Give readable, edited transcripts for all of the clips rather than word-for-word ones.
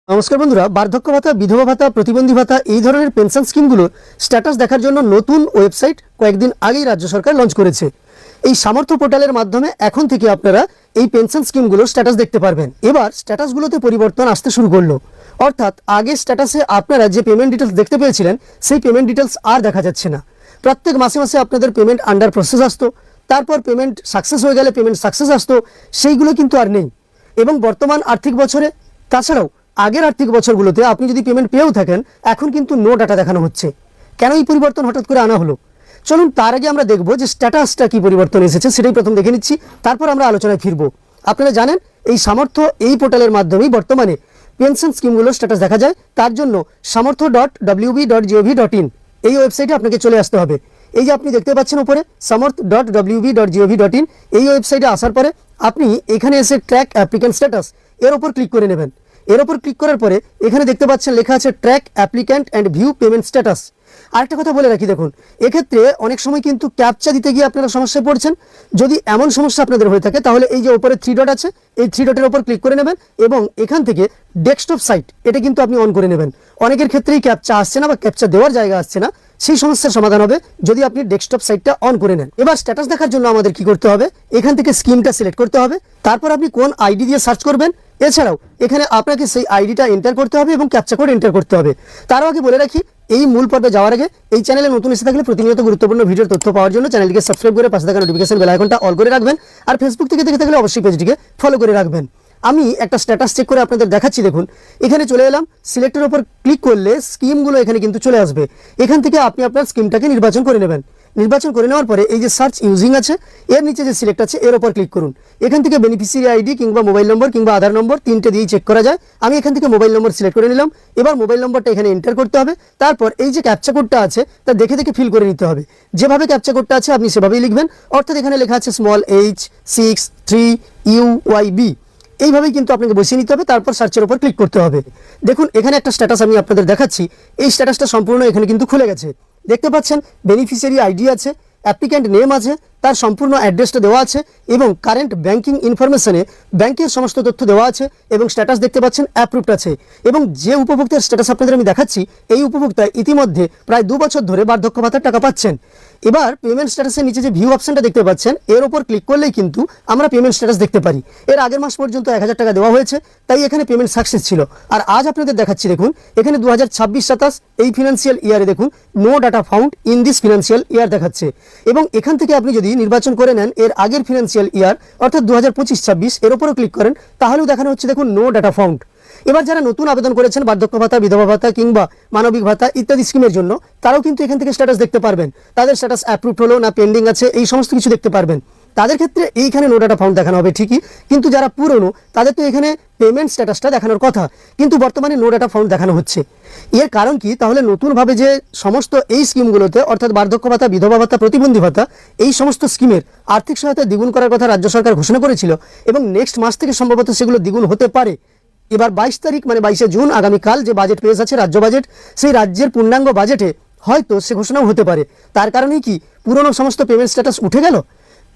নমস্কার বন্ধুরা, বার্ধক্য ভাতা, বিধবা ভাতা, প্রতিবন্ধী ভাতা এই ধরনের পেনশন স্কিমগুলোর স্ট্যাটাস দেখার জন্য নতুন ওয়েবসাইট কয়েকদিন আগেই রাজ্য সরকার লঞ্চ করেছে। এই সামর্থ্য পোর্টালের মাধ্যমে এখন থেকে আপনারা এই পেনশন স্কিমগুলোর স্ট্যাটাস দেখতে পারবেন। এবার স্ট্যাটাসগুলোতে পরিবর্তন আসতে শুরু করলো, অর্থাৎ আগে স্ট্যাটাসে আপনারা যে পেমেন্ট ডিটেলস দেখতে পেয়েছিলেন সেই পেমেন্ট ডিটেলস আর দেখা যাচ্ছে না। প্রত্যেক মাসে মাসে আপনাদের পেমেন্ট আন্ডার প্রসেস আসতো, তারপর পেমেন্ট সাকসেস হয়ে গেলে পেমেন্ট সাকসেস আসতো, সেইগুলো কিন্তু আর নেই। এবং বর্তমান আর্থিক বছরে, তাছাড়াও আগের আর্থিক বছরগুলোতে আপনি যদি পেমেন্ট পেয়েও থাকেন, এখন কিন্তু নো ডাটা দেখানো হচ্ছে। কেন এই পরিবর্তন হঠাৎ করে আনা হলো? চলুন তার আগে আমরা দেখব যে স্ট্যাটাসটা কি পরিবর্তন এসেছে, সেটাই প্রথম দেখে নিচ্ছি, তারপর আমরা আলোচনায় ফিরবো। আপনারা জানেন এই সামর্থ্য এই পোর্টালের মাধ্যমেই বর্তমানে পেনশন স্কিমগুলোর স্ট্যাটাস দেখা যায়। তার জন্য samortho.wb.gov.in এই ওয়েবসাইটে আপনাকে চলে আসতে হবে। এই যে আপনি দেখতে পাচ্ছেন উপরে samorth.wb.gov.in, এই ওয়েবসাইটে আসার পরে আপনি এখানে এসে ট্র্যাক অ্যাপ্লিক্যান্ট স্ট্যাটাস এর ওপর ক্লিক করে নেবেন। এর ওপর ক্লিক করার পরে এখানে দেখতে পাচ্ছেন লেখা আছে track applicant and view payment status. আরেকটা কথা বলে রাখি, দেখুন এক্ষেত্রে অনেক সময় কিন্তু ক্যাপচা দিতে গিয়ে আপনারা সমস্যায় পড়ছেন। যদি এমন সমস্যা আপনাদের হয়ে থাকে তাহলে এই যে উপরে 3 ডট আছে, এই 3 ডটের ওপর ক্লিক করে নেবেন এবং এখান থেকে ডেস্কটপ সাইট এটা কিন্তু আপনি অন করে নেবেন। অনেকের ক্ষেত্রেই ক্যাপচা আসছে না বা ক্যাপচা দেওয়ার জায়গা আসছে না, সেই সমস্যার সমাধান হবে যদি আপনি ডেস্কটপ সাইটটা অন করে নেন। এবার স্ট্যাটাস দেখার জন্য আমাদের কি করতে হবে, এখান থেকে স্কিমটা সিলেক্ট করতে হবে, তারপর আপনি কোন আইডি দিয়ে সার্চ করবেন, এছাড়াও এখানে আপনাকে সেই আইডিটা এন্টার করতে হবে এবং ক্যাপচা কোড এন্টার করতে হবে। তারও আগে বলে রাখি, এই মূল পর্বে যাওয়ার আগে এই চ্যানেলে নতুন এসে থাকলে প্রতিনিয়ত গুরুত্বপূর্ণ ভিডিওর তথ্য পাওয়ার জন্য চ্যানেলটিকে সাবস্ক্রাইব করে পাশে থাকা নোটিফিকেশন বেল আইকনটা অল করে রাখবেন। আর ফেসবুক থেকে দেখে থাকলে অবশ্যই পেজটিকে ফলো করে রাখবেন। আমি একটা স্ট্যাটাস চেক করে আপনাদের দেখাচ্ছি। দেখুন এখানে চলে এলাম, সিলেক্টের উপর ক্লিক করলে স্কিমগুলো এখানে কিন্তু চলে আসবে। এখান থেকে আপনি আপনার স্কিমটাকে নির্বাচন করে নেবেন। নির্বাচন করে নেওয়ার পরে এই যে সার্চ ইউজিং আছে, এর নিচে যে সিলেক্ট আছে এর উপর ক্লিক করুন। এখান থেকে বেনিফিশিয়ারি আইডি কিংবা মোবাইল নম্বর কিংবা আধার নম্বর তিনটে দিয়েই চেক করা যায়। আমি এখান থেকে মোবাইল নম্বর সিলেক্ট করে নিলাম। এবার মোবাইল নম্বরটা এখানে এন্টার করতে হবে। তারপর এই যে ক্যাপচা কোডটা আছে তা দেখে দেখে ফিল করে নিতে হবে। যেভাবে ক্যাপচা কোডটা আছে আপনি সেভাবেই লিখবেন, অর্থাৎ এখানে লেখা আছে h63UYB, এইভাবেই কিন্তু আপনাকে বসিয়ে নিতে হবে। তারপর সার্চের উপর ক্লিক করতে হবে। দেখুন এখানে একটা স্ট্যাটাস আমি আপনাদের দেখাচ্ছি। এই স্ট্যাটাসটা সম্পূর্ণ এখানে কিন্তু খুলে গেছে। দেখতে পাচ্ছেন বেনিফিশিয়ারি আইডি আছে, অ্যাপ্লিক্যান্ট নেম আছে, তার সম্পূর্ণ অ্যাড্রেসটা দেওয়া আছে এবং কারেন্ট ব্যাংকিং ইনফরমেশনে ব্যাংকের সমস্ত তথ্য দেওয়া আছে এবং স্ট্যাটাস দেখতে পাচ্ছেন অ্যাপ্রুভড আছে। এবং যে উপভোক্তার স্ট্যাটাস আপনাদের আমি দেখাচ্ছি, এই উপভোক্তা ইতিমধ্যে প্রায় 2 বছর ধরে বার্ধক্য ভাতার টাকা পাচ্ছেন। এবার পেমেন্ট স্ট্যাটাসের নিচে যে ভিউ অপশনটা দেখতে পাচ্ছেন, এর ওপর ক্লিক করলেই কিন্তু আমরা পেমেন্ট স্ট্যাটাস দেখতে পারি। এর আগের মাস পর্যন্ত 1000 টাকা দেওয়া হয়েছে, তাই এখানে পেমেন্ট সাকসেস ছিল। আর আজ আপনাদের দেখাচ্ছি, দেখুন এখানে 2026-27 এই ফিনান্সিয়াল ইয়ারে দেখুন no data found in this financial year দেখাচ্ছে। এবং এখান থেকে আপনি যদি নির্বাচন করে নেন এর আগের ফিনান্সিয়াল ইয়ার অর্থাৎ 2025-26 এর উপরও ক্লিক করেন, তাহলেও দেখানো হচ্ছে দেখুন নো ডাটা ফাউন্ড। এবার যারা নতুন আবেদন করেছেন বার্ধক্য ভাতা, বিধবা ভাতা কিংবা মানবিক ভাতা ইত্যাদি স্কিমের জন্য, তারাও কিন্তু এখান থেকে স্ট্যাটাস দেখতে পারবেন। তাদের স্ট্যাটাস অ্যাপ্রুভড হলো না পেন্ডিং আছে এই সমস্ত কিছু দেখতে পারবেন। তাদের ক্ষেত্রে এইখানে নো ডাটা ফাউন্ড দেখানো হবে ঠিকই, কিন্তু যারা পুরনো তাদের তো এখানে পেমেন্ট স্ট্যাটাসটা দেখানোর কথা, কিন্তু বর্তমানে নো ডাটা ফাউন্ড দেখানো হচ্ছে। এর কারণ কি? তাহলে নতুনভাবে যে সমস্ত এই স্কিমগুলোতে অর্থাৎ বার্ধক্য ভাতা, বিধবা ভাতা, প্রতিবন্ধী ভাতা এই সমস্ত স্কিমের আর্থিক সহায়তা দ্বিগুণ করার কথা রাজ্য সরকার ঘোষণা করেছিল এবং নেক্সট মাস থেকে সম্ভবত সেগুলো দ্বিগুণ হতে পারে। এবার 22 তারিখ মানে 22শে জুন আগামীকাল যে বাজেট পেশ আছে রাজ্য বাজেট, সেই রাজ্যের পূর্ণাঙ্গ বাজেটে হয়তো সে ঘোষণাও হতে পারে। তার কারণেই কি পুরনো সমস্ত পেমেন্ট স্ট্যাটাস উঠে গেল?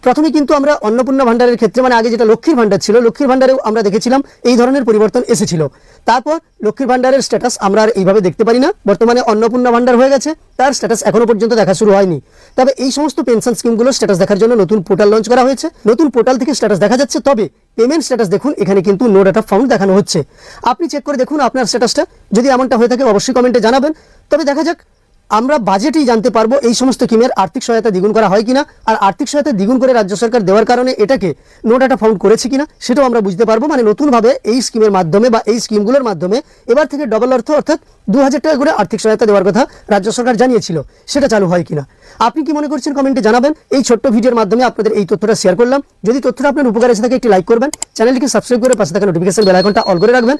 প্রথমে কিন্তু আমরা অন্নপূর্ণা ভান্ডারের ক্ষেত্রে, মানে আগে যেটা লক্ষ্মীর ভান্ডার ছিল, লক্ষ্মীর ভান্ডারেও আমরা দেখেছিলাম এই ধরনের পরিবর্তন এসেছিল। তারপর লক্ষ্মীর ভান্ডারের স্ট্যাটাস আমরা আর এইভাবে দেখতে পারি না। বর্তমানে অন্নপূর্ণা ভান্ডার হয়ে গেছে, তার স্ট্যাটাস এখনো পর্যন্ত দেখা শুরু হয়নি। তবে এই সমস্ত পেনশন স্কিমগুলো স্ট্যাটাস দেখার জন্য নতুন পোর্টাল লঞ্চ করা হয়েছে। নতুন পোর্টাল থেকে স্ট্যাটাস দেখা যাচ্ছে, তবে পেমেন্ট স্ট্যাটাস দেখুন এখানে কিন্তু নো ডাটা ফাউন্ড দেখানো হচ্ছে। আপনি চেক করে দেখুন আপনার স্ট্যাটাসটা, যদি এমনটা হয়ে থাকে অবশ্যই কমেন্টে জানাবেন। তবে দেখা যাক, আমরা বাজেটেই জানতে পারবো এই সমস্ত স্কিমের আর্থিক সহায়তা দ্বিগুণ করা হয় কিনা, আর আর্থিক সহায়তা দ্বিগুণ করে রাজ্য সরকার দেওয়ার কারণে এটাকে নো ডাটা ফাউন্ড করেছে কিনা সেটাও আমরা বুঝতে পারবো। মানে নতুনভাবে এই স্কিমের মাধ্যমে বা এই স্কিমগুলোর মাধ্যমে এবার থেকে ডবল অর্থ অর্থাৎ 2000 টাকা করে আর্থিক সহায়তা দেওয়ার কথা রাজ্য সরকার জানিয়েছিল, সেটা চালু হয় কিনা। আপনি কি মনে করছেন কমেন্টে জানাবেন। এই ছোট্ট ভিডিওর মাধ্যমে আপনাদের এই তথ্যটা শেয়ার করলাম। যদি তথ্যটা আপনার উপকার এসে থাকে একটি লাইক করবেন, চ্যানেলটিকে সাবস্ক্রাইব করে পাশে থাকা নোটিফিকেশন বেল আইকনটা অল করে রাখবেন।